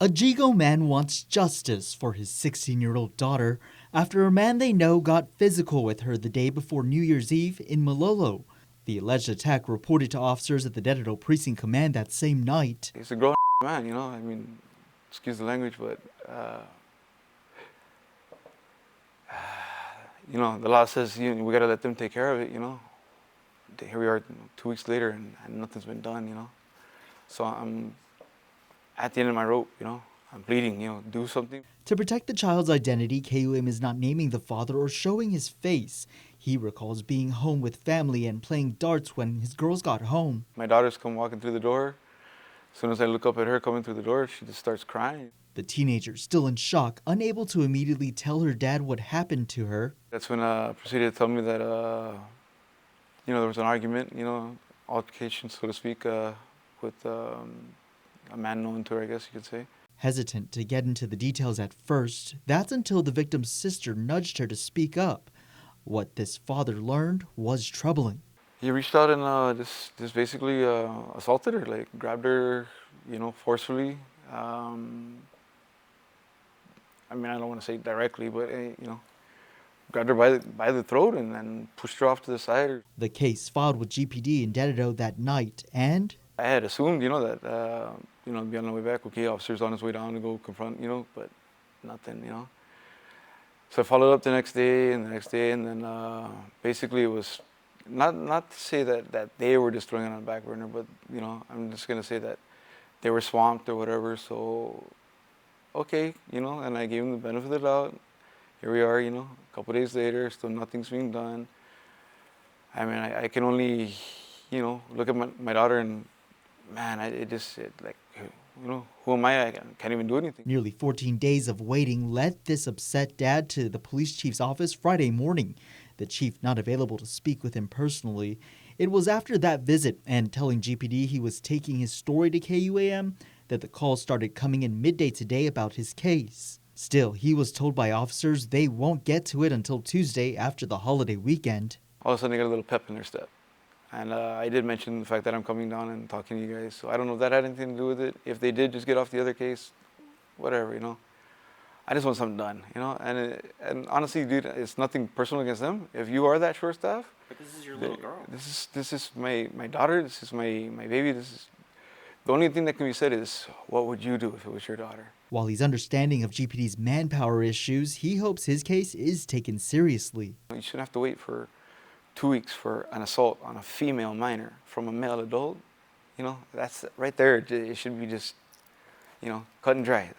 A Yigo man wants justice for his 16-year-old daughter after a man they know got physical with her the day before New Year's Eve in Malolo. The alleged attack reported to officers at the Dededo Precinct Command that same night. He's a grown man, you know, I mean, excuse the language, but, you know, the law says we gotta let them take care of it, you know. Here we are 2 weeks later and nothing's been done, you know. So I'm at the end of my rope, you know. I'm pleading, you know, do something. To protect the child's identity, KUAM is not naming the father or showing his face. He recalls being home with family and playing darts when his girls got home. My daughter's come walking through the door. As soon as I look up at her coming through the door, she just starts crying. The teenager, still in shock, unable to immediately tell her dad what happened to her. That's when proceeded to tell me that, you know, there was an argument, you know, altercation, so to speak, with a man known to her, I guess you could say. Hesitant to get into the details at first, that's until the victim's sister nudged her to speak up. What this father learned was troubling. He reached out and just basically assaulted her, like grabbed her, you know, forcefully. I mean, I don't want to say directly, but you know, grabbed her by the throat and then pushed her off to the side. The case filed with GPD in Dededo that night, and I had assumed, you know, that you know, be on the way back. Okay, officer's on his way down to go confront, you know, but nothing, you know. So I followed up the next day, and then basically it was not to say that they were just throwing it on the back burner, but you know, I'm just gonna say that they were swamped or whatever. So okay, you know, and I gave them the benefit of the doubt. Here we are, you know, a couple days later, still nothing's being done. I mean, I can only, you know, look at my daughter and, man, like, you know, who am I? I can't even do anything. Nearly 14 days of waiting led this upset dad to the police chief's office Friday morning. The chief not available to speak with him personally. It was after that visit and telling GPD he was taking his story to KUAM that the calls started coming in midday today about his case. Still, he was told by officers they won't get to it until Tuesday after the holiday weekend. All of a sudden, they got a little pep in their step. And I did mention the fact that I'm coming down and talking to you guys. So I don't know if that had anything to do with it. If they did just get off the other case, whatever, you know. I just want something done, you know. And honestly, dude, it's nothing personal against them. If you are that short staff, but this is your little girl. This is my daughter. This is my baby. This is the only thing that can be said is, what would you do if it was your daughter? While he's understanding of GPD's manpower issues, he hopes his case is taken seriously. You shouldn't have to wait for 2 weeks for an assault on a female minor from a male adult. You know, that's right there. It should be just, you know, cut and dry.